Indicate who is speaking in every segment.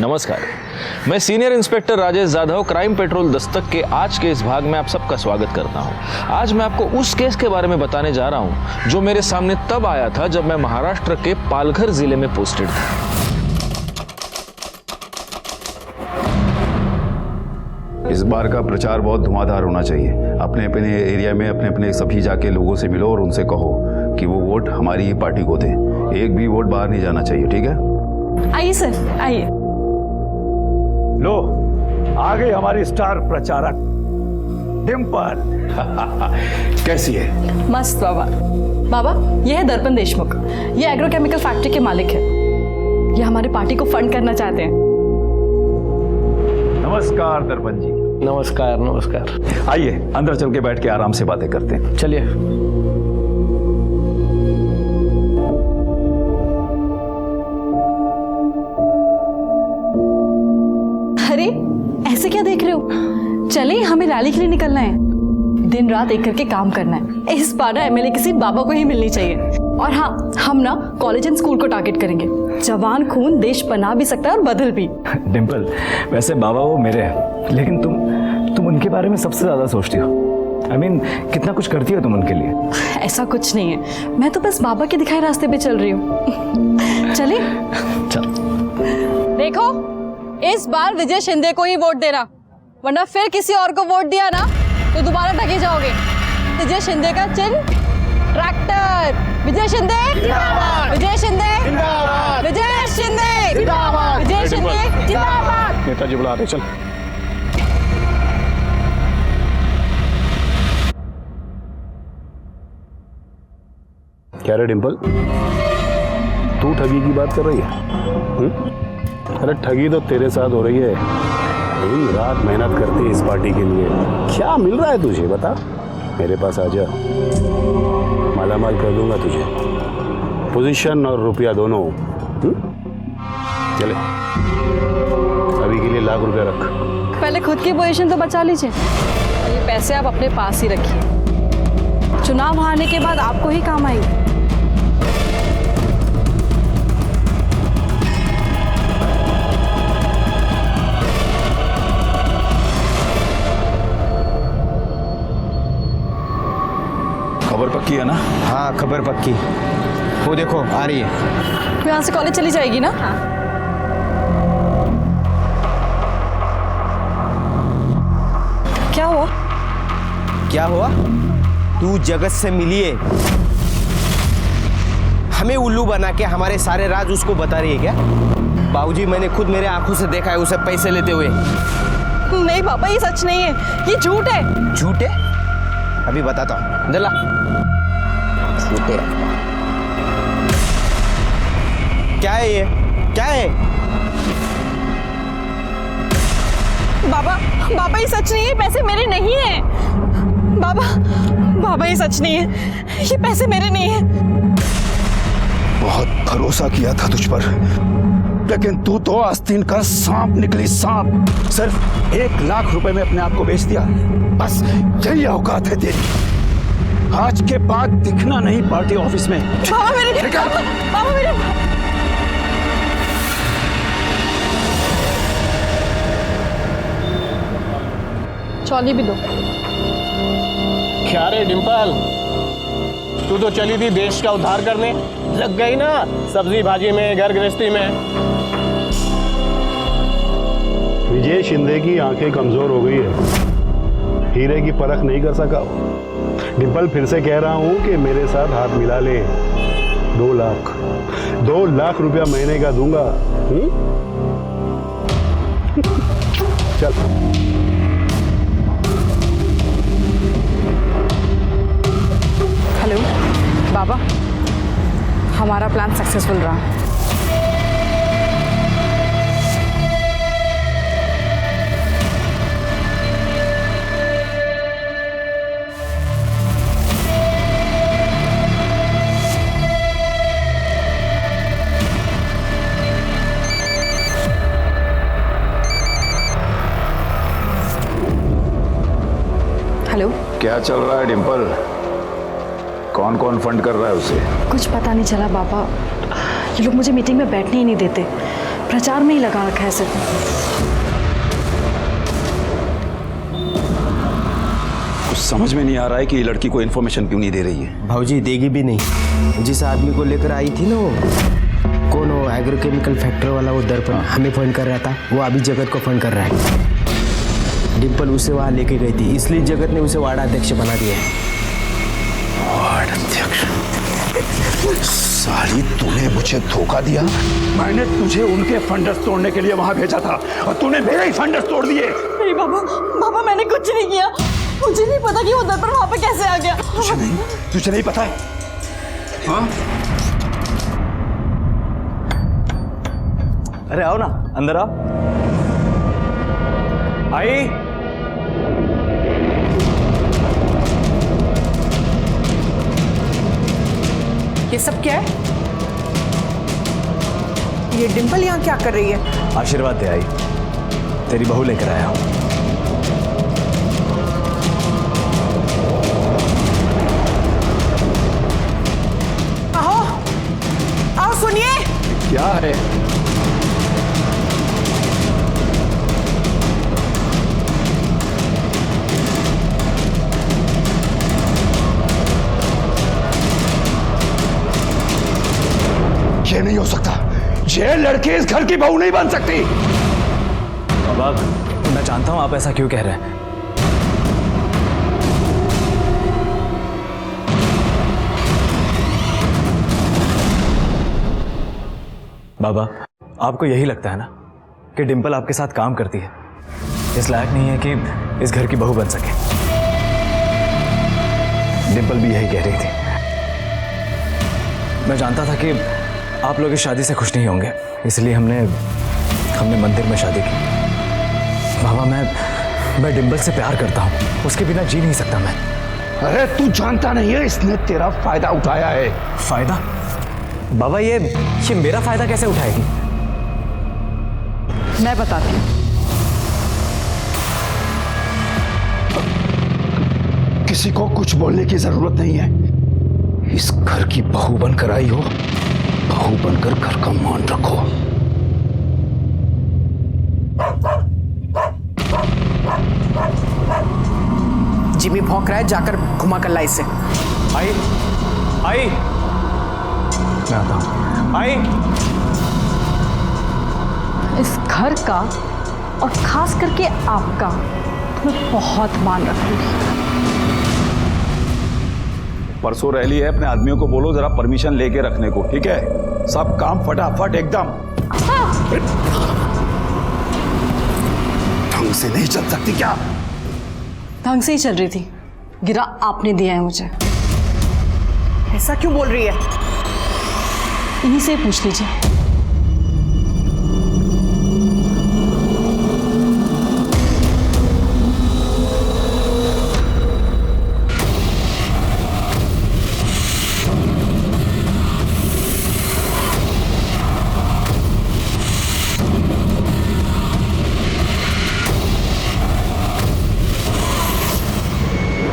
Speaker 1: नमस्कार, मैं senior inspector Rajesh Yadav crime petrol Dastak के आज के इस भाग में आप सबका स्वागत करता हूं। आज मैं आपको उस केस के बारे में बताने जा रहा हूं जो मेरे सामने तब आया था जब मैं महाराष्ट्र के पालघर जिले में पोस्टेड था।
Speaker 2: इस बार का प्रचार बहुत धुआंधार होना चाहिए। अपने अपने एरिया में अपने अपने सभी जाके लोगों से मिलो और उनसे कहो कि वो वोट हमारी ही पार्टी को दें। एक भी वोट बाहर नहीं जाना चाहिए, ठीक है?
Speaker 3: आइए सर, आइए।
Speaker 4: लो, आ गई हमारी स्टार प्रचारक डिम्पल। कैसी है?
Speaker 3: मस्त बाबा। बाबा, ये है दर्पण देशमुख। ये एग्रोकेमिकल फैक्ट्री के मालिक है। ये हमारी पार्टी को फंड करना चाहते हैं।
Speaker 4: नमस्कार दर्पण जी।
Speaker 5: नमस्कार नमस्कार।
Speaker 4: आइए अंदर चल के बैठ के आराम से बातें करते हैं।
Speaker 5: चलिए।
Speaker 3: अरे ऐसे क्या देख रहे हो? चले, हमें रैली के लिए निकलना है। दिन रात एक करके काम करना है। इस बार एमएलए किसी बाबा को ही मिलनी चाहिए। और हाँ, हम ना कॉलेज एंड स्कूल को टारगेट करेंगे। जवान खून देश बना भी सकता है और बदल भी।
Speaker 4: डिम्पल, वैसे बाबा वो मेरे हैं, लेकिन तुम उनके बारे में सबसे ज्यादा सोचती हो। I mean, कितना कुछ करती हो तुम उनके लिए।
Speaker 3: ऐसा कुछ नहीं है, मैं तो बस बाबा के दिखाए रास्ते पे चल रही हूँ। चले
Speaker 4: चल।
Speaker 3: देखो, इस बार विजय शिंदे को ही वोट देना, वरना फिर किसी और को वोट दिया ना तो दोबारा ठगे जाओगे। विजय शिंदे का चिन्ह ट्रैक्टर। विजय शिंदे जिंदाबाद, विजय शिंदे जिंदाबाद, विजय शिंदे जिंदाबाद, विजय शिंदे जिंदाबाद।
Speaker 5: नेताजी बुला रहे, चल।
Speaker 6: क्या रे डिम्पल, तू ठगी की बात कर रही है? अरे ठगी तो तेरे साथ हो रही है। दिन रात मेहनत करती है इस पार्टी के लिए। क्या मिल रहा है तुझे, बता। मेरे पास आ जा, मालामाल कर दूंगा तुझे, पोजीशन और रुपया दोनों। चले, अभी के लिए ₹1,00,000 रख।
Speaker 3: पहले खुद की पोजीशन तो बचा लीजिए, और ये पैसे आप अपने पास ही रखिए। चुनाव हारने के बाद आपको ही काम आएंगे।
Speaker 2: खबर पक्की है ना?
Speaker 7: हाँ, खबर पक्की। वो देखो आ रही है।
Speaker 3: वो यहाँ से कॉलेज चली जाएगी ना? क्या हुआ?
Speaker 7: क्या हुआ? तू जगत से मिली है, हमें उल्लू बना के हमारे सारे राज उसको बता रही है क्या? बाबूजी, मैंने खुद मेरे आंखों से देखा है उसे पैसे लेते हुए।
Speaker 3: नहीं पापा, ये सच नहीं है, ये झूठ है।
Speaker 7: झूठ है? अभी बताता हूँ, दला। झूठ है। क्या है ये? क्या है?
Speaker 3: बाबा ये सच नहीं है, पैसे मेरे नहीं है। बाबा ये सच नहीं है, ये पैसे मेरे नहीं है।
Speaker 2: बहुत भरोसा किया था तुझ पर, लेकिन तू तो आस्तीन का सांप निकली, सांप। सिर्फ ₹1,00,000 में अपने आप को बेच दिया। बस यही औकात है तेरी। आज के बाद दिखना नहीं पार्टी ऑफिस में।
Speaker 3: बाबा मेरे चौली भी दो।
Speaker 5: क्या रे डिम्पल, तू तो चली थी देश का उद्धार करने, लग गई ना सब्जी भाजी में, घर गृहस्थी में।
Speaker 6: विजय शिंदे की आंखें कमजोर हो गई है, हीरे की परख नहीं कर सका। डिम्पल, फिर से कह रहा हूं कि मेरे साथ हाथ मिला ले। 2 लाख रुपया महीने का दूंगा। चल।
Speaker 3: हेलो बाबा, हमारा प्लान सक्सेसफुल रहा। हेलो,
Speaker 2: क्या चल रहा है डिम्पल? कौन कौन फंड कर रहा है उसे?
Speaker 3: कुछ पता नहीं चला बाबा। ये लोग मुझे मीटिंग में बैठने ही नहीं देते। प्रचार में ही लगा रखा है सिर्फ।
Speaker 2: कुछ समझ में नहीं आ रहा है कि ये लड़की को इन्फॉर्मेशन क्यों नहीं दे रही है।
Speaker 7: भाऊजी देगी भी नहीं। जिस आदमी को लेकर आई थी ना वो, कौन वो एग्रोकेमिकल फैक्ट्री वाला, वो दर्पण हमें फोन कर रहा था, वो अभी जगत को फोन कर रहा है। डिम्पल उसे वहां लेके गई थी, इसलिए जगत ने उसे वार्ड अध्यक्ष बना दिया है।
Speaker 2: वार्ड अध्यक्ष? साली, तूने मुझे धोखा दिया। मैंने तुझे उनके फंडस तोड़ने के लिए वहां भेजा था और तूने मेरे ही फंडस तोड़ दिए।
Speaker 3: नहीं बाबा मैंने कुछ नहीं किया। मुझे नहीं पता कि वो दर्पण वहां पे कैसे आ गया।
Speaker 2: तुझे नहीं पता है? हाँ?
Speaker 4: अरे आओ ना, अंदर आओ। आई।
Speaker 8: ये सब क्या है? ये डिम्पल यहाँ क्या कर रही है?
Speaker 4: आशीर्वाद दे आई, तेरी बहू लेकर आया हूं।
Speaker 8: आओ आओ, सुनिए।
Speaker 2: क्या है? ये नहीं हो सकता। ये लड़की इस घर की बहू नहीं बन सकती।
Speaker 4: बाबा, मैं जानता हूं आप ऐसा क्यों कह रहे हैं। बाबा, आपको यही लगता है ना कि डिम्पल आपके साथ काम करती है, इस लायक नहीं है कि इस घर की बहू बन सके। डिम्पल भी यही कह रही थी। मैं जानता था कि आप लोग इस शादी से खुश नहीं होंगे, इसलिए हमने मंदिर में शादी की। बाबा, मैं डिम्पल से प्यार करता हूँ, उसके बिना जी नहीं सकता मैं।
Speaker 2: अरे तू जानता नहीं है, इसने तेरा फायदा उठाया है।
Speaker 4: फायदा? बाबा, ये मेरा फायदा कैसे उठाएगी?
Speaker 8: मैं बताती हूँ।
Speaker 2: किसी को कुछ बोलने की जरूरत नहीं है। इस घर की बहू बनकर आई हो, बहू बनकर घर का मान रखो।
Speaker 8: जिमी भौंक रहा है, जाकर घुमा कर ला इसे।
Speaker 4: आई, मैं आता हूं। आई।
Speaker 3: इस घर का और खास करके आपका मैं बहुत मान रखूंगी।
Speaker 2: परसों रैली है, अपने आदमियों को बोलो जरा परमिशन लेके रखने को, ठीक है? सब काम फटाफट एकदम। ढंग से नहीं चल सकती क्या?
Speaker 3: ढंग से ही चल रही थी, गिरा आपने दिया है मुझे।
Speaker 8: ऐसा क्यों बोल रही है?
Speaker 3: इन्हीं से पूछ लीजिए।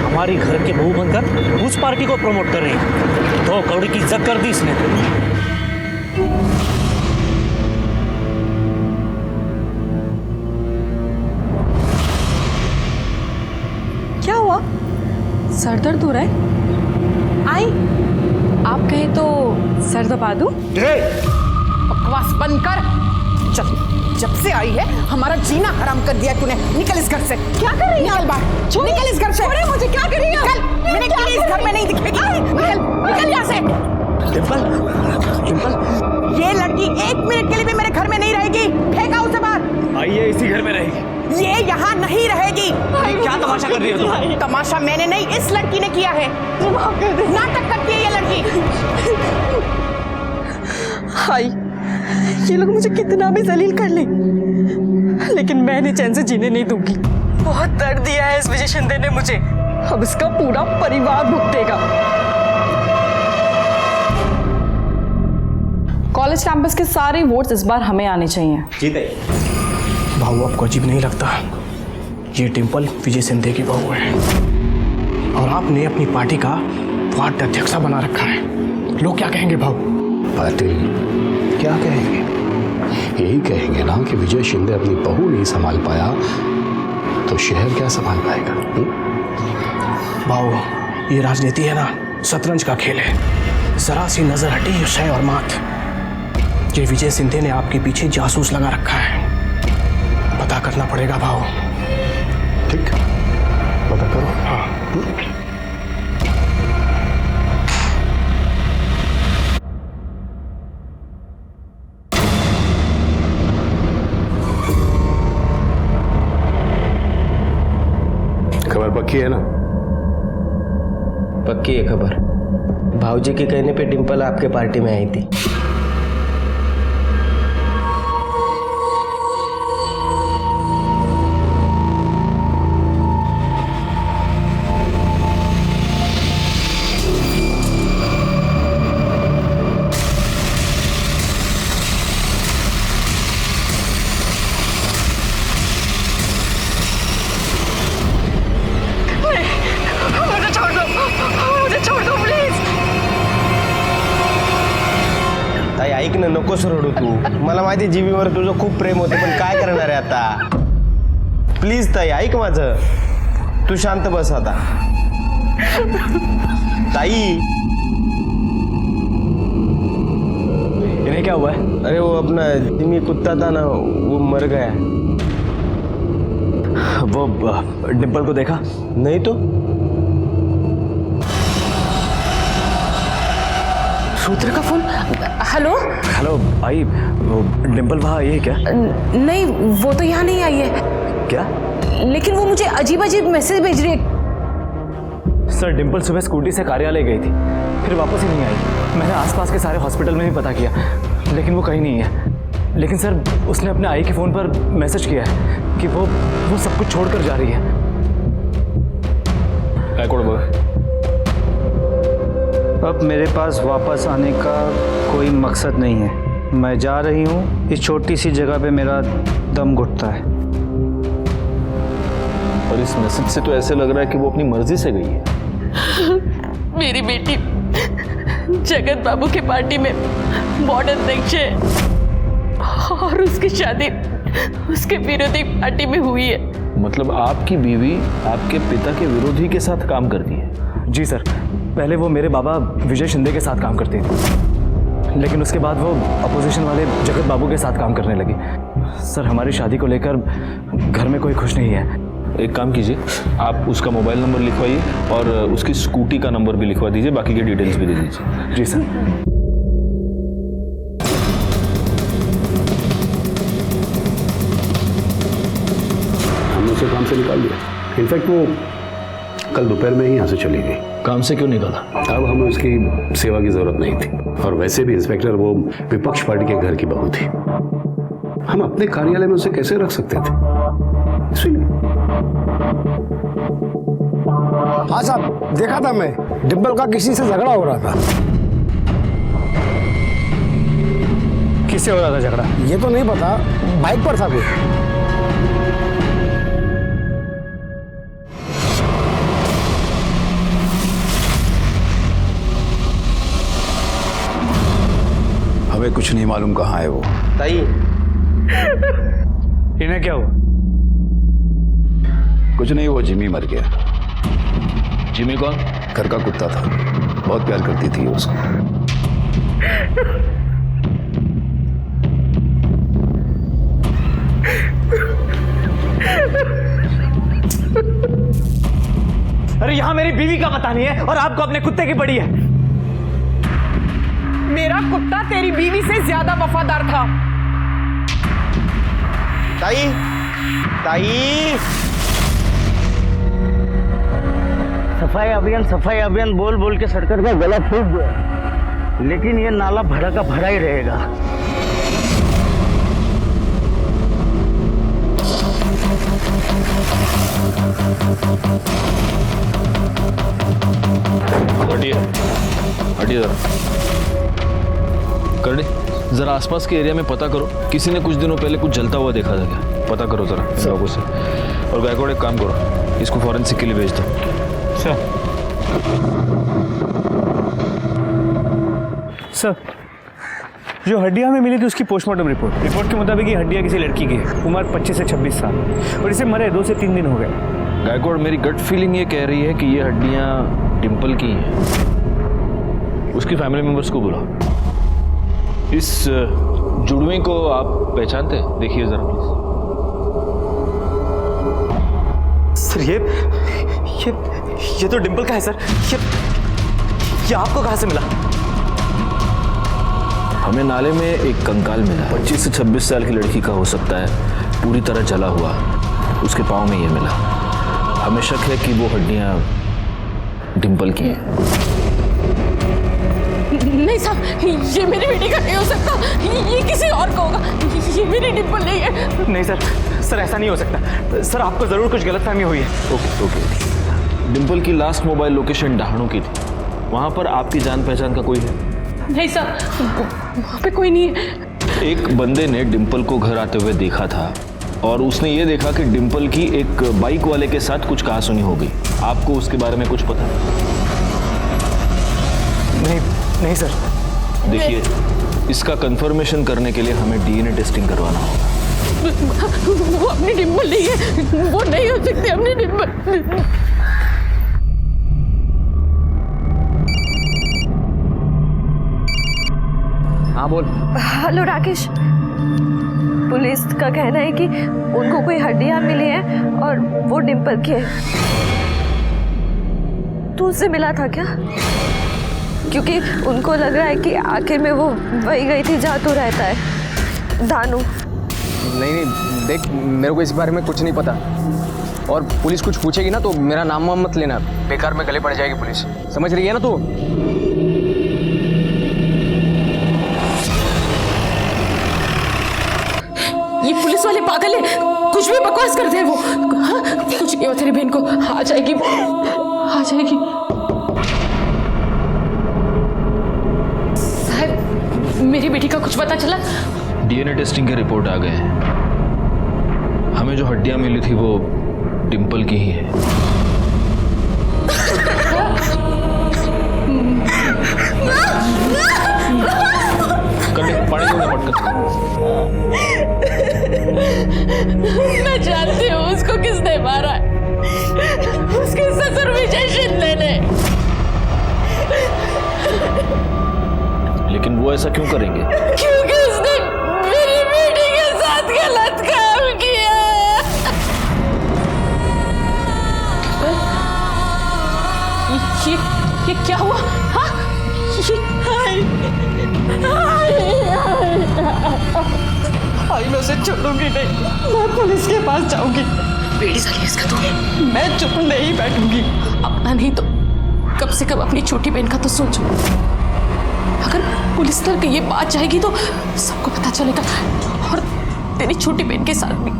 Speaker 9: हमारी घर के बहू बनकर उस पार्टी को प्रमोट कर रही है, तो कौड़ी की इज्जत कर दी इसने।
Speaker 3: क्या हुआ? सर दर्द हो रहा है? आई, आप कहें तो सर दबा दूं?
Speaker 8: बकवास बंद कर। चल, जब से आई है हमारा जीना हराम कर दिया तूने। निकल इस घर से। क्या कर रही है? निकल बाहर। निकल इस घर से। छोड़िए मुझे। क्या कर रही है? निकल। मैंने कहा इस घर में नहीं दिखेगी। निकल, निकल यहाँ से।
Speaker 4: डिम्पल,
Speaker 8: ये लड़की एक मिनट के लिए भी मेरे घर में नहीं रहेगी। फेंका उसे बाहर।
Speaker 4: आइए, इसी घर में रहेगी।
Speaker 8: ये यहाँ नहीं रहेगी।
Speaker 4: क्या तमाशा कर रही हो तुम?
Speaker 8: तमाशा मैंने नहीं, इस लड़की ने किया है। नाटक करती है ये लड़की। हाय, ये लोग मुझे कितना भी जलील कर ले, लेकिन मैंने चैन से जीने नहीं दूंगी। बहुत दर्द दिया है इस विजय शिंदे ने मुझे, अब इसका पूरा परिवार भुगतेगा।
Speaker 3: कॉलेज कैंपस के सारे वोट्स इस बार हमें आने चाहिए।
Speaker 5: भाऊ, आपको अजीब नहीं लगता? ये डिम्पल विजय शिंदे की बहू है और आपने अपनी पार्टी का वार्ड अध्यक्ष बना रखा है। लोग क्या कहेंगे भाऊ?
Speaker 2: पाटिल क्या कहेंगे?
Speaker 6: यही कहेंगे ना कि विजय शिंदे अपनी बहू नहीं संभाल पाया तो शहर क्या संभाल पाएगा?
Speaker 5: भाऊ, ये राजनीति है ना, शतरंज का खेल है। जरा सी नजर हटी शय और मात, ये विजय सिंधे ने आपके पीछे जासूस लगा रखा है। पता करना पड़ेगा भाऊ।
Speaker 6: ठीक, पता करो।
Speaker 5: हाँ।
Speaker 6: खबर पक्की है ना?
Speaker 7: पक्की है खबर। भाऊजी के कहने पे डिम्पल आपके पार्टी में आई थी। ताई ऐक ना, नकोस रडू तू। मला माहिती जीवीवर तुझं खूप प्रेम होतं, पण काय करणार आहे आता? प्लीज ताई ऐक माझं, तू शांत बस आता। ताई,
Speaker 4: इन्हें क्या हुआ है?
Speaker 7: अरे वो अपना जिमी कुत्ता था ना, वो मर गया।
Speaker 4: वो डिम्पल को देखा?
Speaker 7: नहीं तो।
Speaker 8: रुद्र का फोन। हेलो।
Speaker 4: हेलो आई, वो डिम्पल वहाँ आई है क्या?
Speaker 8: नहीं, वो तो यहाँ नहीं आई है।
Speaker 4: क्या?
Speaker 8: लेकिन वो मुझे अजीब अजीब मैसेज भेज रही है।
Speaker 4: सर, डिम्पल सुबह स्कूटी से कार्यालय गई थी, फिर वापस ही नहीं आई। मैंने आसपास के सारे हॉस्पिटल में भी पता किया, लेकिन वो कहीं नहीं है। लेकिन सर, उसने अपने आई के फ़ोन पर मैसेज किया है कि वो सब कुछ छोड़कर जा रही है।
Speaker 10: अब मेरे पास वापस आने का कोई मकसद नहीं है। मैं जा रही हूँ, इस छोटी सी जगह पे मेरा दम घुटता है।
Speaker 1: और इस मैसेज से तो ऐसे लग रहा है कि वो अपनी मर्जी से गई है।
Speaker 3: मेरी बेटी जगत बाबू की पार्टी में वार्ड अध्यक्ष है और उसकी शादी उसके विरोधी पार्टी में हुई है।
Speaker 1: मतलब आपकी बीवी आपके पिता के विरोधी के साथ काम करती है?
Speaker 4: जी सर, पहले वो मेरे बाबा विजय शिंदे के साथ काम करती थी, लेकिन उसके बाद वो अपोजिशन वाले जगत बाबू के साथ काम करने लगी। सर, हमारी शादी को लेकर घर में कोई खुश नहीं है।
Speaker 1: एक काम कीजिए, आप उसका मोबाइल नंबर लिखवाइए और उसकी स्कूटी का नंबर भी लिखवा दीजिए, बाकी की डिटेल्स भी दे दीजिए।
Speaker 4: जी सर।
Speaker 6: हमने उसे काम से निकाल दिया। इनफैक्ट वो कल दोपहर में ही यहाँ से चली गई।
Speaker 1: काम से क्यों निकाला?
Speaker 6: अब हमें उसकी सेवा की जरूरत नहीं थी, और वैसे भी इंस्पेक्टर वो विपक्ष पार्टी के घर की बहू थी। हम अपने कार्यालय में उसे कैसे रख सकते थे? इसलिए।
Speaker 2: हाँ साहब, देखा था मैं, डिम्पल का किसी से झगड़ा हो रहा था।
Speaker 10: किससे हो रहा था झगड़ा?
Speaker 2: ये तो नहीं पता, बाइक पर था कोई। हमें कुछ नहीं मालूम कहाँ है वो।
Speaker 7: ताई,
Speaker 10: इन्हें क्या हुआ?
Speaker 2: कुछ नहीं, वो जिमी मर गया।
Speaker 1: जिमी कौन?
Speaker 2: घर का कुत्ता था, बहुत प्यार करती थी उसको।
Speaker 4: अरे यहाँ मेरी बीवी का पता नहीं है और आपको अपने कुत्ते की पड़ी है।
Speaker 8: मेरा कुत्ता तेरी बीवी से ज्यादा वफादार था।
Speaker 7: ताई, ताई।
Speaker 10: सफाई अभियान बोल बोल के सरकार का गला फूट गया, लेकिन ये नाला भरा का भरा ही रहेगा।
Speaker 1: हटिए हटिए जरा। करने जरा आसपास के एरिया में पता करो, किसी ने कुछ दिनों पहले कुछ जलता हुआ देखा था क्या? पता करो जरा इन लोगों से। और गायकवाड़ एक काम करो, इसको फॉरेंसिक के लिए भेज दो।
Speaker 10: सर, जो हड्डियां हमें मिली थी उसकी पोस्टमार्टम रिपोर्ट के मुताबिक ये हड्डियां किसी लड़की की है, उम्र 25 से 26 साल, और इसे मरे 2 से 3 दिन हो गए।
Speaker 1: गायकवाड़, मेरी गट फीलिंग ये कह रही है कि ये हड्डियां डिंपल की हैं। उसकी फैमिली मेंबर्स को बुलाओ। इस जुड़वे को आप पहचानते हैं? देखिए जरा प्लीज।
Speaker 4: सर ये तो डिंपल का है सर। ये आपको कहाँ से मिला?
Speaker 1: हमें नाले में एक कंकाल मिला, 25 से 26 साल की लड़की का हो सकता है, पूरी तरह जला हुआ। उसके पाँव में ये मिला। हमें शक है कि वो हड्डियां डिंपल की हैं।
Speaker 3: नहीं साहब, ये मेरी बेटी का नहीं हो सकता, ये किसी और का होगा, ये मेरी डिंपल नहीं है।
Speaker 4: नहीं सर ऐसा नहीं हो सकता सर, आपको जरूर कुछ गलतफहमी हुई है।
Speaker 1: ओके। डिंपल की लास्ट मोबाइल लोकेशन डहाणू की थी, वहां पर आपकी जान पहचान का कोई है?
Speaker 3: नहीं साहब, वहाँ पे कोई नहीं है।
Speaker 1: एक बंदे ने डिंपल को घर आते हुए देखा था और उसने ये देखा कि डिंपल की एक बाइक वाले के साथ कुछ कहासुनी हो गई। आपको उसके बारे में कुछ पता?
Speaker 4: नहीं सर।
Speaker 1: देखिए, इसका कंफर्मेशन करने के लिए हमें डीएनए टेस्टिंग करवाना होगा।
Speaker 3: वो अपनी डिंपल नहीं है, वो नहीं हो सकती अपनी डिंपल।
Speaker 4: हाँ बोल।
Speaker 11: हेलो राकेश, पुलिस का कहना है कि उनको कोई हड्डियां मिली हैं और वो डिंपल की है। तू उससे मिला था क्या? क्योंकि उनको लग रहा है कि आखिर में वो वही गई थी जहाँ तू रहता है, दानू।
Speaker 7: नहीं देख, मेरे को इस बारे में कुछ नहीं पता, और पुलिस कुछ पूछेगी ना तो मेरा नाम वाम मत लेना, बेकार में गले पड़ जाएगी पुलिस, समझ रही है ना तू?
Speaker 3: ये पुलिस वाले पागल है, कुछ भी बकवास करते हैं वो। हाँ, कुछ नहीं होता, तेरी बहन को आ जाएगी, आ जाएगी। साहब, मेरी बेटी का कुछ पता चला?
Speaker 1: डीएनए टेस्टिंग के रिपोर्ट आ गए हैं। हमें जो हड्डियां मिली थी वो डिंपल की ही है। पानी में पटक।
Speaker 3: मैं जानती हूँ उसको किसने मारा है, उसके ससुर विजय शिंदे ने।
Speaker 1: लेकिन वो ऐसा क्यों करेंगे?
Speaker 3: क्योंकि उसने मेरी बेटी के साथ गलत काम किया है। ये क्या हुआ? हाँ? मैं उसे छोड़ूंगी नहीं, मैं पुलिस के पास जाऊंगी। बेटी साली इसका तो मैं चुप नहीं बैठूंगी। अपना नहीं तो कम से कम अपनी छोटी बहन का तो सोचो। अगर पुलिस तक ये बात जाएगी तो सबको पता चलेगा, और तेरी छोटी बहन के साथ भी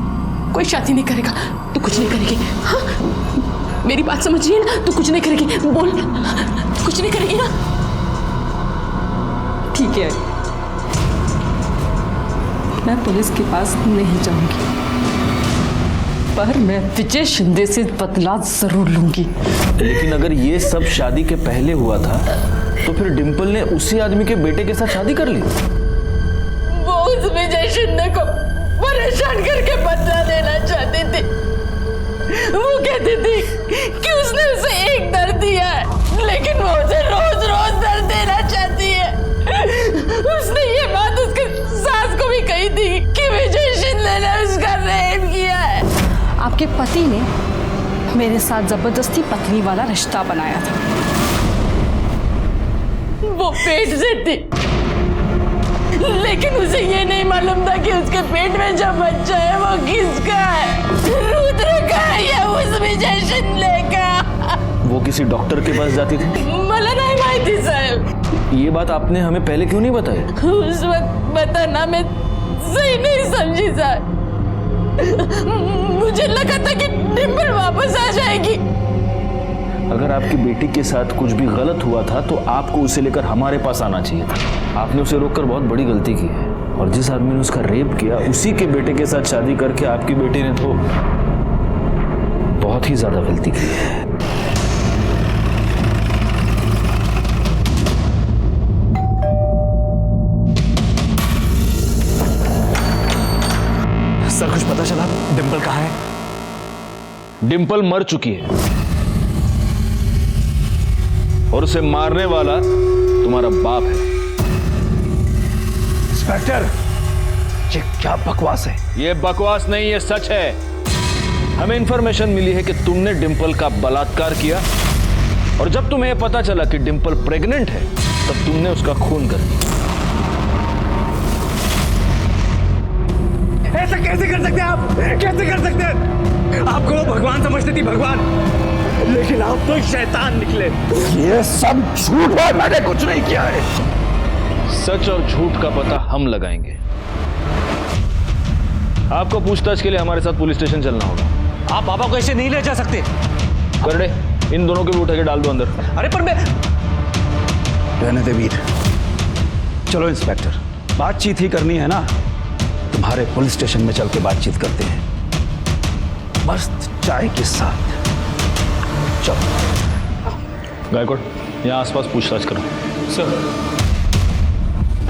Speaker 3: कोई शादी नहीं करेगा। तू कुछ नहीं करेगी? हाँ, मेरी बात समझिए ना, तू कुछ नहीं करेगी? बोल, तू कुछ नहीं करेगी ना? ठीक है, मैं पुलिस के पास नहीं जाऊंगी, पर मैं विजय शिंदे से बदला जरूर लूंगी।
Speaker 1: लेकिन अगर ये सब शादी के पहले हुआ था तो फिर डिंपल ने उसी आदमी के बेटे के साथ शादी कर ली।
Speaker 3: वो उस विजय शिंदे को परेशान करके बदला देना चाहती थी। वो कहती थी कि उसने उसे एक दर्द दिया है, लेकिन वो उसे रोज रोज दर्द देना चाहती है। उसने ये बात उसके सास को भी कही थी कि विजय शिंदे ने उसका रेप किया है। आपके पति ने मेरे साथ जबरदस्ती पत्नी वाला रिश्ता बनाया था। वो पेट से थी, लेकिन उसे ये नहीं मालूम था कि उसके पेट में जो बच्चा है वो किसका है, रुद्र का है या उस विजय शिंदे का।
Speaker 1: वो किसी डॉक्टर के पास जाती थी?
Speaker 3: मला नहीं माहिती साहब।
Speaker 1: ये बात आपने हमें पहले क्यों नहीं बताई?
Speaker 3: उस वक्त बताना मैं सही नहीं समझी साहब। मुझे लगा था कि डिंपल वापस आ जाएगी।
Speaker 1: अगर आपकी बेटी के साथ कुछ भी गलत हुआ था तो आपको उसे लेकर हमारे पास आना चाहिए था। आपने उसे रोककर बहुत बड़ी गलती की है, और जिस आदमी ने उसका रेप किया उसी के बेटे के साथ शादी करके आपकी बेटी ने तो बहुत ही ज्यादा गलती की है।
Speaker 4: पता चला डिम्पल कहाँ है?
Speaker 1: डिम्पल मर चुकी है और उसे मारने वाला तुम्हारा बाप है।
Speaker 2: इंस्पेक्टर, ये क्या बकवास है?
Speaker 1: ये बकवास नहीं, ये सच है। हमें इंफॉर्मेशन मिली है कि तुमने डिम्पल का बलात्कार किया और जब तुम्हें यह पता चला कि डिम्पल प्रेग्नेंट है तब तुमने उसका खून कर दिया।
Speaker 4: ऐसा कैसे कर सकते हैं आप? कैसे कर सकते हैं? आपको वो भगवान समझती थी, भगवान, लेकिन आप तो शैतान निकले।
Speaker 2: ये सब झूठ है, मैंने कुछ नहीं किया है।
Speaker 1: सच और झूठ का पता हम लगाएंगे। आपको पूछताछ के लिए हमारे साथ पुलिस स्टेशन चलना होगा।
Speaker 9: आप पापा को ऐसे नहीं ले जा सकते।
Speaker 1: करड़े, इन दोनों के भी उठा के डाल दो अंदर।
Speaker 9: अरे पर मैं
Speaker 2: रहने दे वीर। चलो इंस्पेक्टर, बातचीत ही करनी है ना, तुम्हारे पुलिस स्टेशन में चल के बातचीत करते हैं, मस्त चाय के साथ। चलो।
Speaker 1: गायकवाड़, यहाँ आसपास पूछताछ करो।
Speaker 9: सर,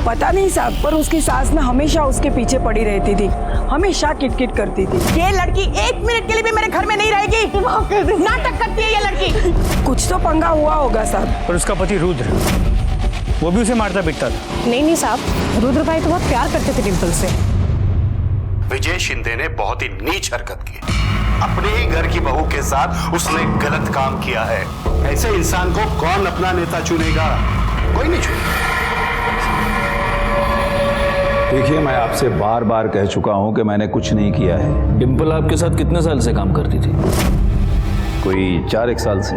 Speaker 8: पता नहीं साहब, पर उसकी सास ना हमेशा उसके पीछे पड़ी रहती थी, हमेशा किटकिट करती थी। ये लड़की 1 मिनट के लिए भी मेरे घर में नहीं रहेगी। नाटक करती है ये लड़की। कुछ तो पंगा हुआ होगा साहब।
Speaker 10: पर उसका पति रुद्र, वो भी उसे मारता पीटता था।
Speaker 8: नहीं साहब, रुद्र भाई तो बहुत प्यार करते थे डिम्पल से।
Speaker 6: विजय शिंदे ने बहुत ही नीच हरकत की। अपने ही घर की बहू के साथ उसने गलत काम किया है। ऐसे इंसान को कौन अपना नेता चुनेगा? कोई नहीं चुनेगा।
Speaker 2: देखिए, मैं आपसे बार बार कह चुका हूं कि मैंने कुछ नहीं किया है।
Speaker 1: डिम्पल आपके साथ कितने साल से काम करती थी?
Speaker 2: कोई 4-1 साल से।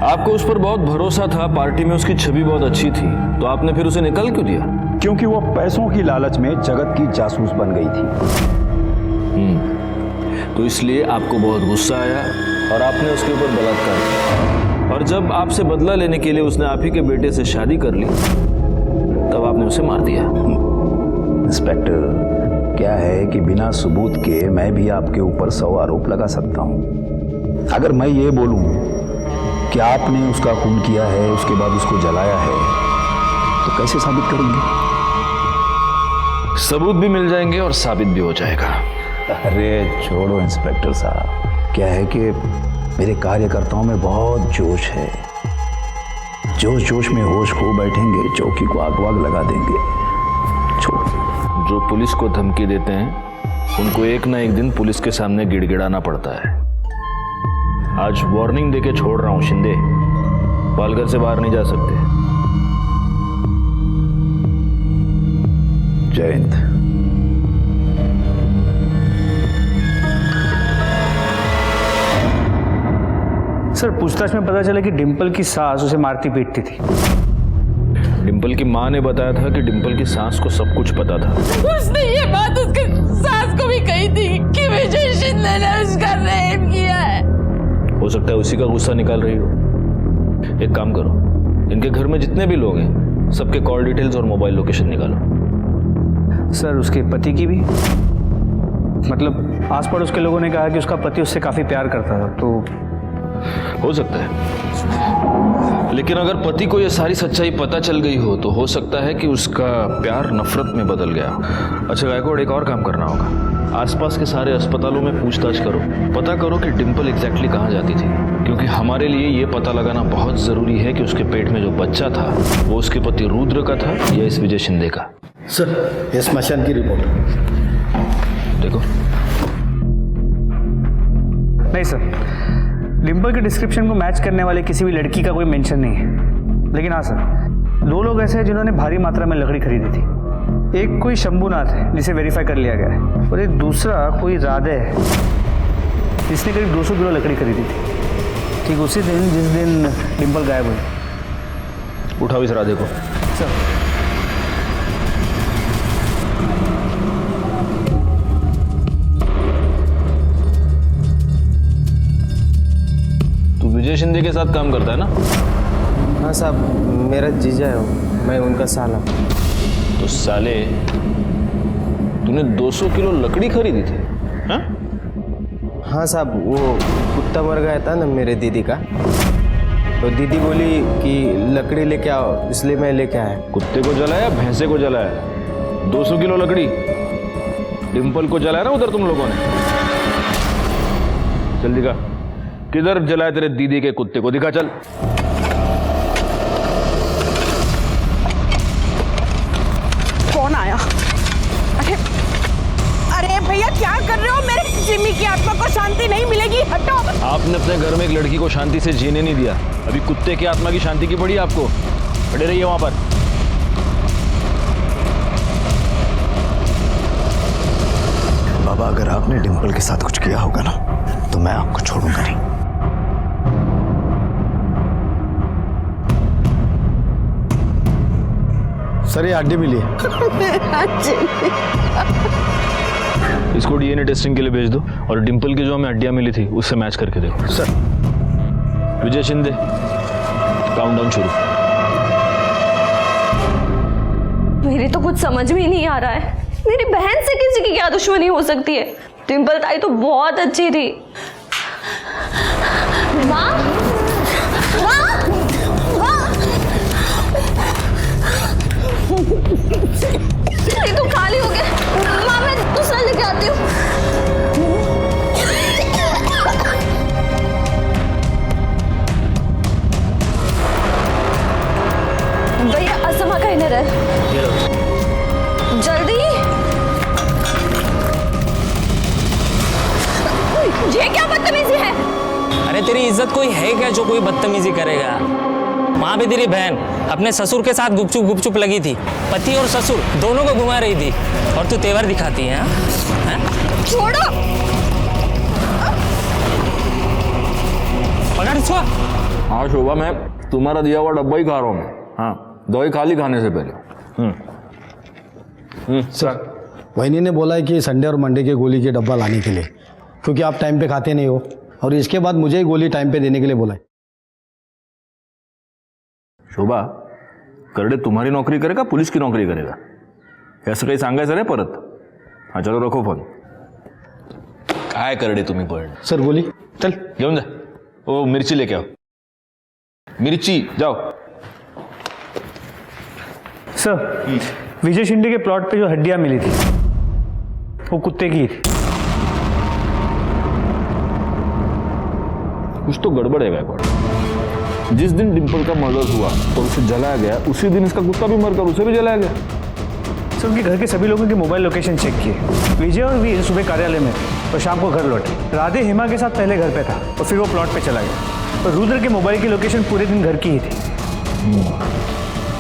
Speaker 1: आपको उस पर बहुत भरोसा था, पार्टी में उसकी छवि बहुत अच्छी थी, तो आपने फिर उसे निकाल क्यों दिया?
Speaker 2: क्योंकि वो पैसों की लालच में जगत की जासूस बन गई थी।
Speaker 1: तो इसलिए आपको बहुत गुस्सा आया और आपने उसके ऊपर बलात्कार किया। और जब आपसे बदला लेने के लिए उसने आप ही के बेटे से शादी कर ली, तब आपने उसे मार दिया।
Speaker 2: इंस्पेक्टर, क्या है कि बिना सबूत के मैं भी आपके ऊपर 100 आरोप लगा सकता हूं। अगर मैं ये बोलूं कि आपने उसका खून किया है, उसके बाद उसको जलाया है, तो कैसे साबित करेंगे?
Speaker 1: सबूत भी मिल जाएंगे और साबित भी हो जाएगा।
Speaker 2: अरे छोड़ो इंस्पेक्टर साहब, क्या है कि मेरे कार्यकर्ताओं में बहुत जोश है। जोश जोश में होश खो बैठेंगे, चौकी को आग वाग लगा देंगे। छोड़ो।
Speaker 1: जो पुलिस को धमकी देते हैं उनको एक ना एक दिन पुलिस के सामने गिड़गिड़ाना पड़ता है। आज वार्निंग देके छोड़ रहा हूं शिंदे, पालघर से बाहर नहीं जा सकते।
Speaker 2: जय हिंद।
Speaker 10: सर, पूछताछ में पता चला कि डिम्पल की सास उसे मारती पीटती थी।
Speaker 1: डिम्पल की माँ ने बताया था कि डिम्पल की सास को सब कुछ पता था।
Speaker 3: उसने ये बात उसके सास को भी कही थी कि विजय शिंदे ने उसका रेप किया है।
Speaker 1: हो सकता है उसी का गुस्सा निकाल रही हो। एक काम करो, इनके घर में जितने भी लोग हैं सबके कॉल डिटेल्स और मोबाइल लोकेशन निकालो।
Speaker 10: सर, उसके पति की भी, मतलब आस पड़ोस के लोगों ने कहा कि उसका पति उससे काफी प्यार करता था, तो
Speaker 1: हो सकता है। लेकिन अगर पति को यह सारी सच्चाई पता चल गई हो तो हो सकता है कि उसका प्यार नफरत में बदल गया। अच्छा गायकवाड़, एक और काम करना होगा। आसपास के सारे अस्पतालों में पूछताछ करो, पता करो कि डिम्पल एग्जैक्टली कहाँ जाती थी, क्योंकि हमारे लिए ये पता लगाना बहुत जरूरी है कि उसके पेट में जो बच्चा था वो उसके पति रुद्र का था या इस विजय शिंदे का।
Speaker 7: सर, ये स्मशान की रिपोर्ट।
Speaker 1: देखो।
Speaker 10: नहीं सर, डिम्पल के डिस्क्रिप्शन को मैच करने वाले किसी भी लड़की का कोई मेंशन नहीं है। लेकिन हाँ सर, 2 लोग ऐसे हैं जिन्होंने भारी मात्रा में लकड़ी खरीदी थी। एक कोई शंभूनाथ है जिसे वेरीफाई कर लिया गया है, और एक दूसरा कोई राधे है जिसने करीब 200 किलो लकड़ी खरीदी थी, ठीक उसी दिन जिस दिन डिम्पल गायब हुई।
Speaker 1: उठाओ इस राधे को।
Speaker 10: सर,
Speaker 1: तू विजय शिंदे के साथ काम करता है ना?
Speaker 7: हाँ साहब, मेरा जीजा है वो, मैं उनका साला।
Speaker 1: तो साले, तूने 200 किलो लकड़ी खरीदी थी? हाँ?
Speaker 7: हाँ साहब, वो कुत्ता मर गया था ना मेरे दीदी का, तो दीदी बोली कि लकड़ी लेके आओ, इसलिए मैं लेके आया।
Speaker 1: कुत्ते को जलाया, भैंसे को जलाया? 200 किलो लकड़ी? डिम्पल को जलाया ना उधर तुम लोगों ने? चल दिखा, किधर जलाया तेरे दीदी के कुत्ते को, दिखा चल।
Speaker 8: कौन आया? अरे अरे भैया क्या कर रहे हो? मेरे जिमी की आत्मा को शांति नहीं मिलेगी, हटो।
Speaker 1: आपने अपने घर में एक लड़की को शांति से जीने नहीं दिया, अभी कुत्ते की आत्मा की शांति की पड़ी आपको। खड़े रहिए वहां पर।
Speaker 2: बाबा, अगर आपने डिम्पल के साथ कुछ किया होगा ना तो मैं आपको छोड़ूंगा नहीं।
Speaker 6: सर ये हड्डी मिली है।
Speaker 1: इसको डीएनए टेस्टिंग के लिए भेज दो और डिम्पल की जो हमें हड्डियां मिली थी उससे मैच करके देखो।
Speaker 6: सर।
Speaker 1: विजय शिंदे, काउंटडाउन शुरू।
Speaker 11: मेरी तो कुछ समझ में ही नहीं आ रहा है, मेरी बहन से किसी की क्या दुश्मनी हो सकती है? डिम्पल ताई तो बहुत अच्छी थी। माँ, माँ, माँ। ये तो खाली हो गया। माँ, मैं दूसरा लेके आती हूँ। भैया असमा का इनर है, जल्दी। ये क्या बदतमीजी है?
Speaker 9: अरे तेरी इज्जत कोई है क्या जो कोई बदतमीजी करेगा? वहां पे तेरी बहन अपने ससुर के साथ गुपचुप गुपचुप लगी थी, पति और ससुर दोनों को घुमा रही थी, और तू तेवर दिखाती है?
Speaker 11: छोड़ो।
Speaker 9: पकड़ इसको।
Speaker 1: हाँ शोभा, मैं तुम्हारा दिया हुआ डब्बा ही खा रहा हूँ। हाँ, दवाई खा ली खाने से पहले।
Speaker 6: सर, वहीनी ने बोला है कि संडे और मंडे के गोली के डब्बा लाने के लिए, क्योंकि आप टाइम पे खाते नहीं हो, और इसके बाद मुझे ही गोली टाइम पे देने के लिए बोला है।
Speaker 1: शोभा, करडे तुम्हारी नोकरी करेगा पुलिस की नोकरी करेगा असं काही सांगायचं रे परत? हाँ चलो रखो फोन। काय करडे तुम्ही पण?
Speaker 6: सर गोली चल
Speaker 1: घेऊन जा। ओ मिर्ची लेके आओ, मिर्ची जाओ।
Speaker 10: सर, विजय शिंदे के प्लॉट पे जो हड्डियां मिली थी वो कुत्ते की थी।
Speaker 1: कुछ तो गड़बड़ है गायकवाड़। जिस दिन डिम्पल का मर्डर हुआ और उसे जलाया गया, उसी दिन इसका कुत्ता भी मरकर उसे भी जलाया गया।
Speaker 10: सर, उनके घर के सभी लोगों के मोबाइल लोकेशन चेक किए। विजय और वीर सुबह कार्यालय में और शाम को घर लौटे। राधे हेमा के साथ पहले घर पे था और फिर वो प्लॉट पे चला गया। और रुद्र के मोबाइल की लोकेशन पूरे दिन घर की ही थी।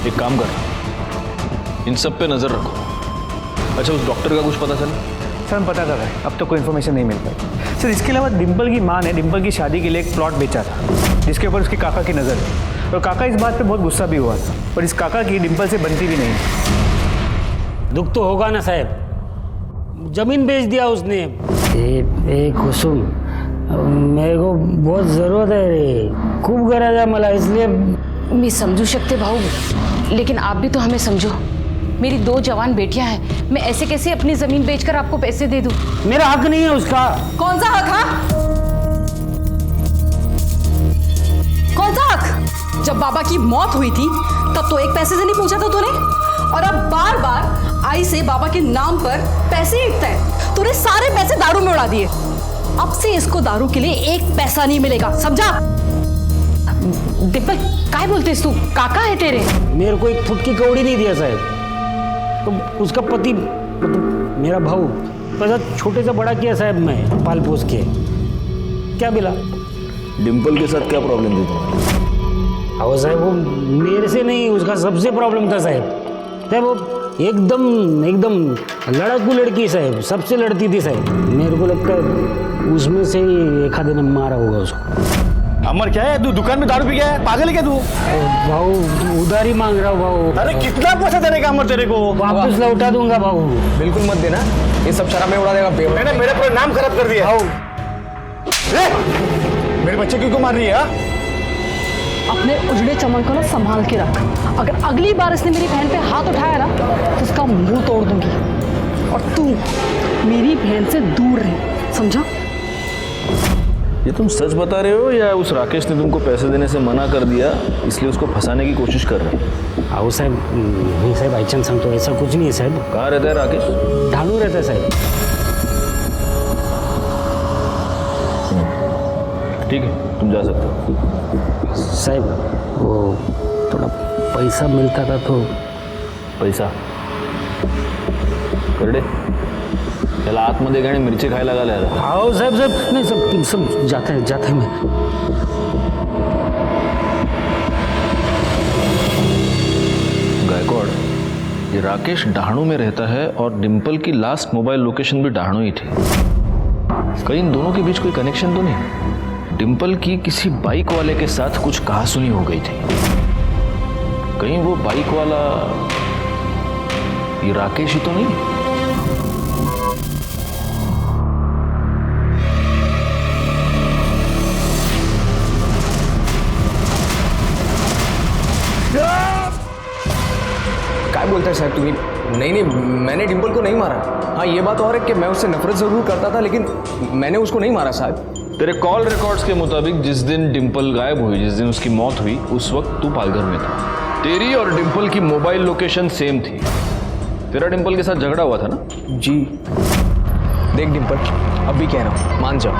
Speaker 1: एक काम कर, इन सब पे नजर रखो। अच्छा, उस डॉक्टर का कुछ पता चला?
Speaker 10: सर, हम पता कर रहे हैं, अब तो कोई इन्फॉर्मेशन नहीं मिल पाई। सर, इसके अलावा डिम्पल की माँ ने डिम्पल की शादी के लिए एक प्लॉट बेचा था जिसके ऊपर उसके काका की नज़र थी, और काका इस बात पे बहुत गुस्सा भी हुआ था, और इस काका की डिम्पल से बनती भी नहीं।
Speaker 9: दुख तो होगा ना साहब, जमीन बेच दिया उसने।
Speaker 12: ए कुसुम, मेरे को बहुत ज़रूरत है रे, खूब गरज है मला, इसलिए
Speaker 13: मैं समझू शकते भाऊ, लेकिन आप भी तो हमें समझो। मेरी 2 जवान बेटियां हैं, मैं ऐसे कैसे अपनी जमीन बेचकर आपको पैसे दे दूं?
Speaker 12: मेरा हक नहीं है उसका।
Speaker 13: कौन सा हक? हाँ, कौन सा हक? जब बाबा की मौत हुई थी तब तो एक पैसे से नहीं पूछा था तूने, और अब बार बार आई से बाबा के नाम पर पैसे ईंटता है। तूने सारे पैसे दारू में उड़ा दिए। अब से इसको दारू के लिए 1 पैसा नहीं मिलेगा, समझा? डिम्पल, काय बोलतेस तू? काका है तेरे।
Speaker 12: मेरे को एक फुट की कौड़ी नहीं दिया साहब, तो उसका पति मतलब मेरा भाऊ पैसा छोटे से बड़ा किया साहब, मैं पाल पोस के क्या मिला?
Speaker 1: डिम्पल के साथ क्या प्रॉब्लम थी तुम्हारी?
Speaker 12: आओ साहब, वो मेरे से नहीं, उसका सबसे प्रॉब्लम था साहब। साहब वो एकदम लड़कू लड़की साहब, सबसे लड़ती थी साहब। मेरे को लगता है उसमें से ही एक आधे ने मारा होगा उसको।
Speaker 6: अमर क्या है, तू दुकान में दारू पी गया है? पागल है क्या तू?
Speaker 12: भाऊ उधारी मांग रहा हूँ भाऊ।
Speaker 6: अरे कितना पैसा देने का अमर तेरे को?
Speaker 12: वापस लौटा दूंगा भाऊ।
Speaker 7: बिल्कुल मत देना, ये सब शराबें उड़ा देगा।
Speaker 6: मैंने मेरे पूरा नाम खराब कर दिया। मेरे बच्चे क्यों मार रही है?
Speaker 3: अपने उजड़े चमन को ना संभाल के रख। अगर अगली बार इसने मेरी बहन पे हाथ उठाया ना तो उसका मुंह तोड़ दूंगी। और तू मेरी बहन से दूर रहे, समझा?
Speaker 1: ये तुम सच बता रहे हो या उस राकेश ने तुमको पैसे देने से मना कर दिया इसलिए उसको फंसाने की कोशिश कर रहे हो?
Speaker 12: आओ साहब, नहीं साहब, आईचंद संग तो ऐसा कुछ नहीं है साहब।
Speaker 1: कहाँ रहता है राकेश?
Speaker 12: ढालू रहता है साहब।
Speaker 1: ठीक है, तुम जा सकते हो।
Speaker 12: साहब वो थोड़ा पैसा मिलता था तो।
Speaker 1: पैसा करडे त्याला आतमध्ये गाणे मिरची खायला घालायला.
Speaker 12: आओ साहब साहब, नहीं सब जाते हैं मैं.
Speaker 1: गायकवाड़, ये राकेश डहाणू में रहता है और डिम्पल की लास्ट मोबाइल लोकेशन भी डहाणू ही थी. कहीं इन दोनों के बीच कोई कनेक्शन तो नहीं? डिम्पल की किसी बाइक वाले के साथ कुछ कहासुनी हो गई थी. कहीं वो बाइक वाला ये राकेश ही तो नहीं?
Speaker 7: क्या बोलते हैं साहब तुम्हें? नहीं, मैंने डिम्पल को नहीं मारा. हाँ, ये बात और है कि मैं उससे नफरत जरूर करता था, लेकिन मैंने उसको नहीं मारा साहब.
Speaker 1: तेरे कॉल रिकॉर्ड्स के मुताबिक जिस दिन डिम्पल गायब हुई, जिस दिन उसकी मौत हुई, उस वक्त तू पालघर में था. तेरी और डिम्पल की मोबाइल लोकेशन सेम थी. तेरा डिम्पल के साथ झगड़ा हुआ था ना?
Speaker 7: जी. देख डिम्पल, अब भी कह रहा हूँ, मान जाओ,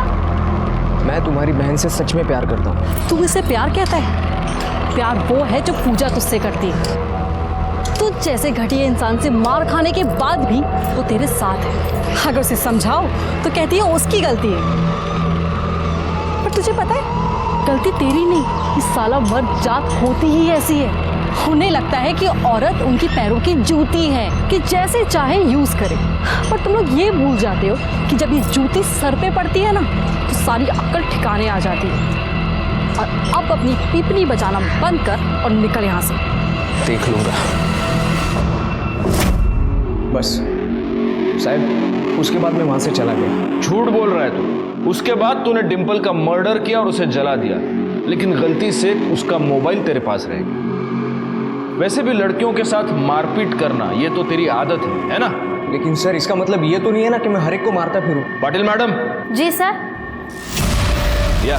Speaker 7: मैं तुम्हारी बहन से सच में प्यार करता हूँ.
Speaker 13: तू इसे प्यार कहता है? प्यार वो है जो पूजा तुझसे करती है. तू जैसे घटिया इंसान से मार खाने के बाद भी वो तेरे साथ है. अगर उसे समझाओ तो कहती है उसकी गलती है. पर तुझे पता है, गलती तेरी नहीं, इस साला मर्द जात होती ही ऐसी है. उन्हें लगता है कि औरत उनकी पैरों की जूती है कि जैसे चाहे यूज करे. पर तुम लोग ये भूल जाते हो कि जब ये जूती सर पे पड़ती है ना, तो सारी अक्ल ठिकाने आ जाती है. और अब अपनी पीपनी बजाना बंद कर और निकल यहाँ से.
Speaker 7: देख लूंगा. बस साहब, उसके बाद मैं वहां से चला गया.
Speaker 1: झूठ बोल रहा है तू. उसके बाद तूने डिम्पल का मर्डर किया और उसे जला दिया, लेकिन गलती से उसका मोबाइल तेरे पास रहेगा. वैसे भी लड़कियों के साथ मारपीट करना ये तो तेरी आदत है ना?
Speaker 7: लेकिन सर, इसका मतलब ये तो नहीं है ना कि मैं हर एक को मारता फिरूं.
Speaker 1: पाटिल मैडम.
Speaker 11: जी सर.
Speaker 1: या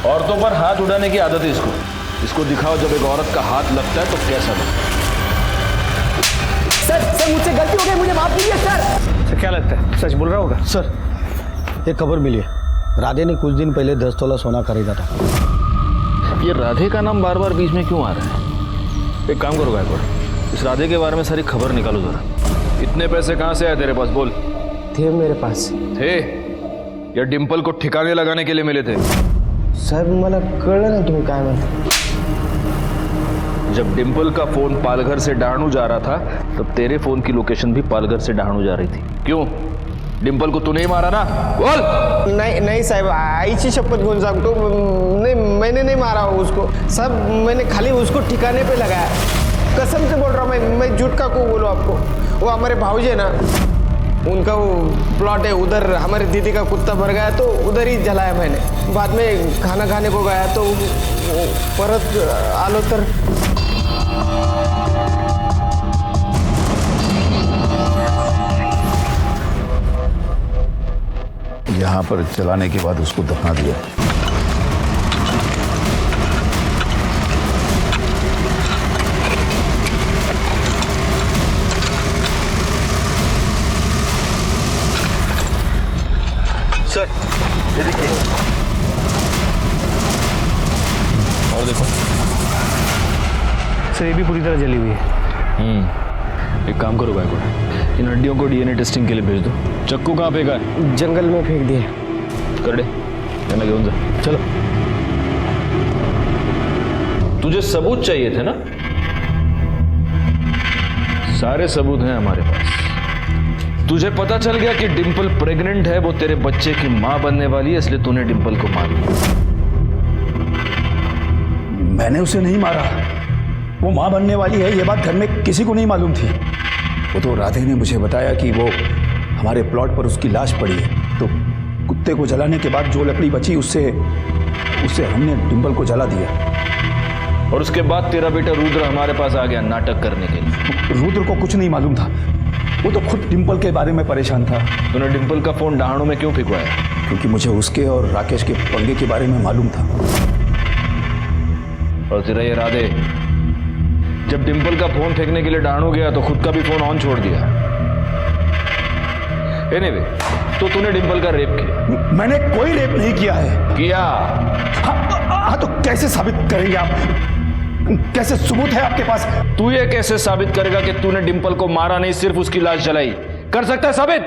Speaker 1: औरतों पर हाथ उठाने की आदत है इसको दिखाओ. जब एक औरत का हाथ लगता है तो कैसा लगता है?
Speaker 7: सर मुझसे गलती हो गई, मुझे माफ कीजिए सर.
Speaker 10: तो क्या लगता है, सच बोल रहा होगा?
Speaker 14: सर, एक खबर मिली है. राधे ने कुछ दिन पहले 10 तोला सोना खरीदा था.
Speaker 1: ये राधे का नाम बार बार बीच में क्यों आ रहा है? एक काम करो गायकवाड़, इस राधे के बारे में सारी खबर निकालो जरा. इतने पैसे कहाँ से आए तेरे पास? बोल.
Speaker 7: थे मेरे पास.
Speaker 1: थे या डिम्पल को ठिकाने लगाने के लिए मिले थे?
Speaker 7: साहेब, मला कळलं नाही तुम्ही काय म्हणता.
Speaker 1: जब डिम्पल का फोन पालघर से डहाणू जा रहा था, तब तेरे फोन की लोकेशन भी पालघर से डहाणू जा रही थी. क्यों? डिम्पल को तूने ही मारा ना? बोल.
Speaker 7: नहीं साहब, आईची शपथ घेऊन सांगतो, नहीं, मैंने नहीं मारा उसको. सब मैंने खाली उसको ठिकाने पे लगाया. कसम से बोल रहा हूँ, मैं झूठ का क्यों बोलूँ आपको. वो हमारे भाऊजी है ना, उनका वो प्लॉट है उधर. हमारी दीदी का कुत्ता भर गया तो उधर ही जलाया मैंने. बाद में खाना खाने को गया तो परत आलो तर.
Speaker 2: यहाँ पर जलाने के बाद उसको दफना दिया.
Speaker 1: सर, ये देखिए. और देखो.
Speaker 10: सर, ये भी पूरी तरह जली हुई है.
Speaker 1: एक काम करो गायकवाड़, इन हड्डियों को डीएनए टेस्टिंग के लिए भेज दो. चक्कू कहाँ फेंका है?
Speaker 7: जंगल में फेंक दिए.
Speaker 1: करडे, याना घेऊन जा. चलो. तुझे सबूत चाहिए थे ना? सारे सबूत हैं हमारे पास. तुझे पता चल गया कि डिम्पल प्रेग्नेंट है, वो तेरे बच्चे की मां बनने वाली है, इसलिए तूने डिम्पल को मार दिया.
Speaker 2: मैंने उसे नहीं मारा. वो मां बनने वाली है, ये बात घर में किसी को नहीं मालूम थी. वो तो राधे ने मुझे बताया कि वो हमारे प्लॉट पर उसकी लाश पड़ी है, तो कुत्ते को जलाने के बाद जो लकड़ी बची उससे हमने डिम्पल को जला दिया.
Speaker 1: और उसके बाद तेरा बेटा रुद्र हमारे पास आ गया नाटक करने के लिए.
Speaker 2: रुद्र को कुछ नहीं मालूम था. वो तो खुद डिम्पल के बारे में परेशान था।
Speaker 1: तूने डिम्पल का फोन डहाणों में क्यों फेंकवाया?
Speaker 2: क्योंकि मुझे उसके और राकेश के पंगे के बारे में मालूम था।
Speaker 1: और तेरा ये राधे जब डिम्पल का फोन फेंकने के लिए डहाणू गया तो खुद का भी फोन ऑन छोड़ दिया। एनीवे, तो तूने डिम्पल का रेप किया?
Speaker 2: मैंने कोई रेप नहीं किया है।
Speaker 1: किया?
Speaker 2: हाँ तो कैसे साबित करेंगे आप? कैसे सबूत है आपके पास?
Speaker 1: तू ये कैसे साबित करेगा कि तूने डिम्पल को मारा नहीं, सिर्फ उसकी लाश जलाई? कर सकता है साबित?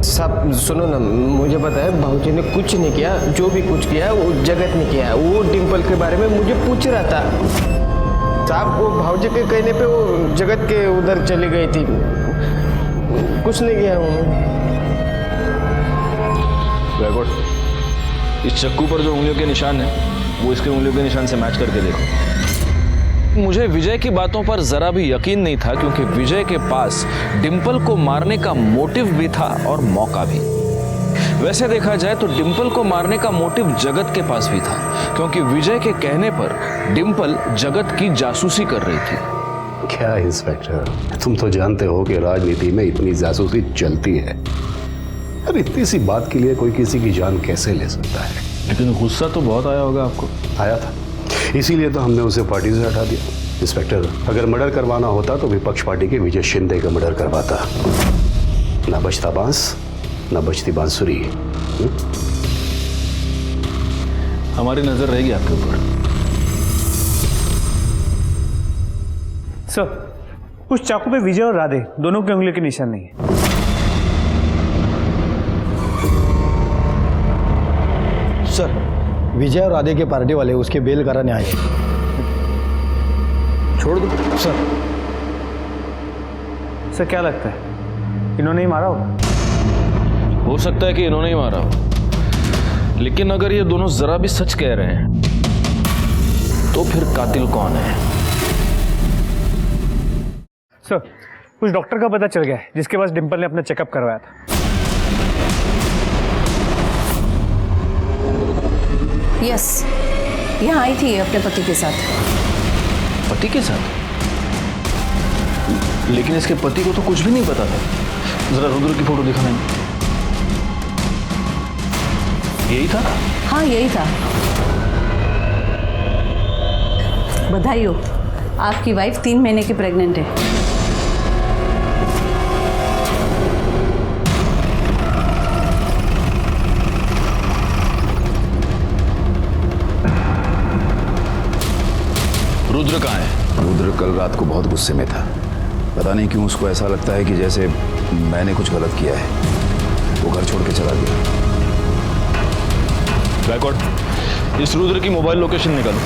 Speaker 7: साहब सुनो ना, मुझे पता है भाऊजी ने कुछ नहीं किया। जो भी कुछ किया वो जगत ने किया। वो डिम्पल के बारे में मुझे पूछ रहा था साहब। वो भाऊजी के कहने पे वो जगत के उधर चली गई थी। कुछ नहीं किया उन्होंने।
Speaker 1: इस चक्कू पर जो उंगलियों के निशान है वो इसके उंगलियों के निशान से मैच करके देखो। मुझे विजय की बातों पर जरा भी यकीन नहीं था, क्योंकि विजय के पास डिम्पल को मारने का मोटिव भी था और मौका भी। वैसे देखा जाए तो डिम्पल को मारने का मोटिव जगत के पास भी था, क्योंकि विजय के कहने पर डिम्पल जगत की जासूसी कर रही थी।
Speaker 6: क्या इंस्पेक्टर, तुम तो जानते हो कि राजनीति में इतनी जासूसी चलती है। अरे इतनी सी बात के लिए कोई किसी की जान कैसे ले सकता है?
Speaker 1: लेकिन गुस्सा तो बहुत आया होगा आपको।
Speaker 6: आया था, इसीलिए तो हमने उसे पार्टी से हटा दिया। इंस्पेक्टर, अगर मर्डर करवाना होता तो विपक्ष पार्टी के विजय शिंदे का मर्डर करवाता। ना बजता बांस, ना बजती बांसुरी।
Speaker 1: हमारी नजर रहेगी आपके ऊपर।
Speaker 10: सर, उस चाकू पे विजय और राधे दोनों की उंगली के निशान नहीं है।
Speaker 14: सर, विजय और राधे के पार्टी वाले उसके बेल कराने आए।
Speaker 1: छोड़ दो
Speaker 14: सर।
Speaker 10: सर क्या लगता है इन्होंने ही मारा होगा?
Speaker 1: हो सकता है कि इन्होंने ही मारा हो, लेकिन अगर ये दोनों जरा भी सच कह रहे हैं तो फिर कातिल कौन है?
Speaker 10: सर, उस डॉक्टर का पता चल गया है जिसके पास डिम्पल ने अपना चेकअप करवाया था।
Speaker 13: यस, यहाँ आई थी अपने पति के साथ।
Speaker 1: पति के साथ? लेकिन इसके पति को तो कुछ भी नहीं पता था। जरा रुद्र की फोटो दिखाना। यही था?
Speaker 13: हाँ यही था। बधाई हो, आपकी वाइफ 3 महीने की प्रेग्नेंट है।
Speaker 1: रुद्र कहाँ है?
Speaker 2: रुद्र कल रात को बहुत गुस्से में था। पता नहीं क्यों उसको ऐसा लगता है कि जैसे मैंने कुछ गलत किया है। वो घर छोड़ के चला गया।
Speaker 1: बैकवर्ड, इस रुद्र की मोबाइल लोकेशन निकालो।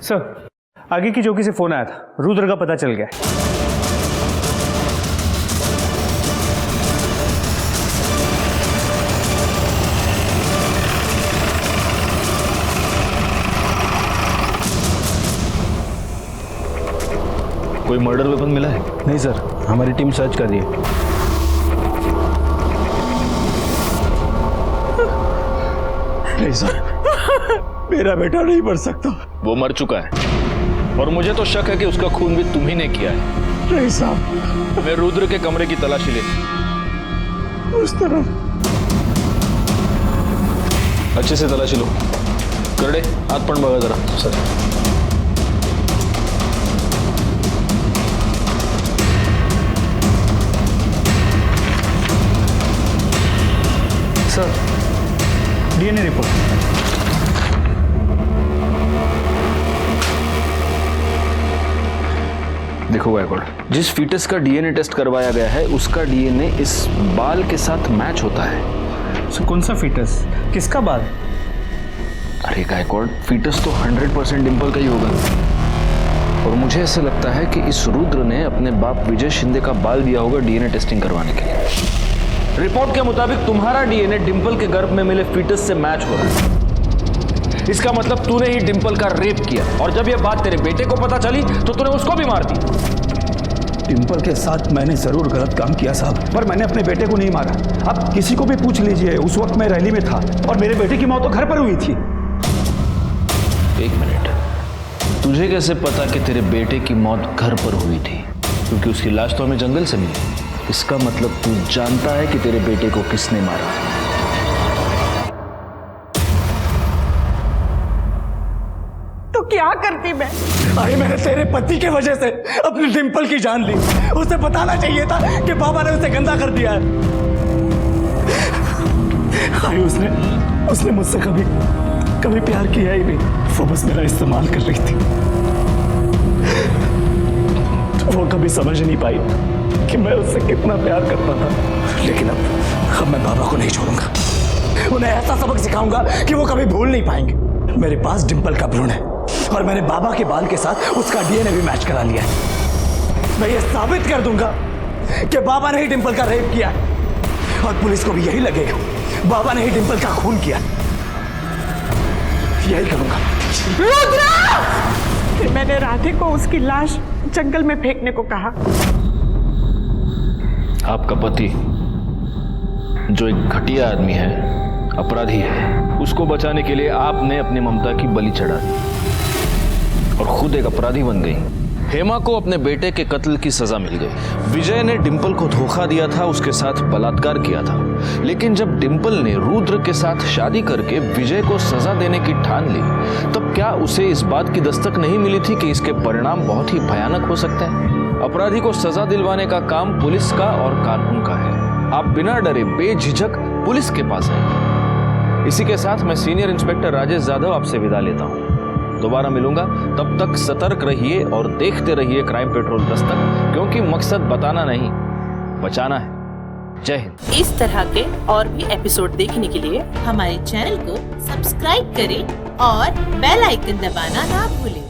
Speaker 10: सर, आगे की चौकी से फोन आया था, रुद्र का पता चल गया।
Speaker 1: कोई मर्डर वेपन मिला है?
Speaker 14: नहीं सर, हमारी टीम सर्च कर रही है।
Speaker 2: नहीं सर, मेरा बेटा नहीं मर सकता।
Speaker 1: वो मर चुका है और मुझे तो शक है कि उसका खून भी तुम ही ने किया है।
Speaker 2: नहीं साहब,
Speaker 1: मैं रुद्र के कमरे की तलाशी ले।
Speaker 2: उस तरफ
Speaker 1: अच्छे से तलाशी लो। करड़े, हाथ पण बघा जरा। Sir,
Speaker 10: sir, DNA report.
Speaker 1: देखो गायकवाड़, जिस फीटस का डीएनए टेस्ट करवाया गया है उसका डीएनए इस बाल के साथ मैच होता है।
Speaker 10: सर, कौन सा फीटस? किसका बाल?
Speaker 1: अरे गायकवाड़, फीटस तो 100% डिम्पल का ही होगा। और मुझे ऐसा लगता है कि इस रुद्र ने अपने बाप विजय शिंदे का बाल दिया होगा डीएनए टेस्टिंग करवाने के लिए। रिपोर्ट के मुताबिक तुम्हारा डीएनए डिम्पल के गर्भ में मिले फीटस से मैच हो रहा है। इसका मतलब तूने ही डिम्पल का रेप किया, और जब यह बात तेरे बेटे को पता चली तो तूने उसको भी मार दी।
Speaker 2: डिम्पल के साथ मैंने जरूर गलत काम किया साहब, पर मैंने अपने बेटे को नहीं मारा। अब किसी को भी पूछ लीजिए, उस वक्त मैं रैली में था और मेरे बेटे की मौत तो घर पर हुई थी।
Speaker 1: एक मिनट, तुझे कैसे पता कि तेरे बेटे की मौत घर पर हुई थी? क्योंकि उसकी लाश तो हमें जंगल से मिली। इसका मतलब तू जानता है कि तेरे बेटे को किसने मारा।
Speaker 8: तो क्या करती मैं?
Speaker 5: भाई मैंने तेरे पति के वजह से अपनी डिंपल की जान ली। उसे बताना चाहिए था कि बाबा ने उसे गंदा कर दिया है। भाई उसने मुझसे कभी प्यार किया ही नहीं। वो बस मेरा इस्तेमाल कर रही थी। वो कभी समझ नहीं पाई कि मैं उससे कितना प्यार करता था। लेकिन अब मैं बाबा को नहीं छोड़ूंगा। उन्हें ऐसा सबक सिखाऊंगा कि वो कभी भूल नहीं पाएंगे। मेरे पास डिंपल का भ्रूण है और मैंने बाबा के बाल के साथ उसका डीएनए भी मैच करा लिया है। मैं ये साबित कर दूंगा कि बाबा ने ही डिंपल का रेप किया है और पुलिस को भी यही लगेगा बाबा ने ही डिंपल का खून किया। यही करूंगा।
Speaker 8: रुद्रा! फिर मैंने राधे को उसकी लाश जंगल में फेंकने को कहा।
Speaker 1: आपका पति जो एक घटिया आदमी है, अपराधी है, उसको बचाने के लिए आपने अपनी ममता की बलि चढ़ा दी और खुद एक अपराधी बन गई। हेमा को अपने बेटे के कत्ल की सजा मिल गई। विजय ने डिंपल को धोखा दिया था, उसके साथ बलात्कार किया था। लेकिन जब डिंपल ने रुद्र के साथ शादी करके विजय को सजा देने की ठान ली, तब क्या उसे इस बात की दस्तक नहीं मिली थी कि इसके परिणाम बहुत ही भयानक हो सकते हैं? अपराधी को सजा दिलवाने का काम पुलिस का और कानून का है। आप बिना डरे बेझिझक पुलिस के पास हैं। इसी के साथ मैं सीनियर इंस्पेक्टर राजेश यादव आपसे विदा लेता हूं। दोबारा मिलूंगा, तब तक सतर्क रहिए और देखते रहिए क्राइम पेट्रोल दस्तक, क्योंकि मकसद बताना नहीं, बचाना है। जय हिंद।
Speaker 15: इस तरह के और भी एपिसोड देखने के लिए हमारे चैनल को सब्सक्राइब करें और बेल आइकन दबाना ना भूलें।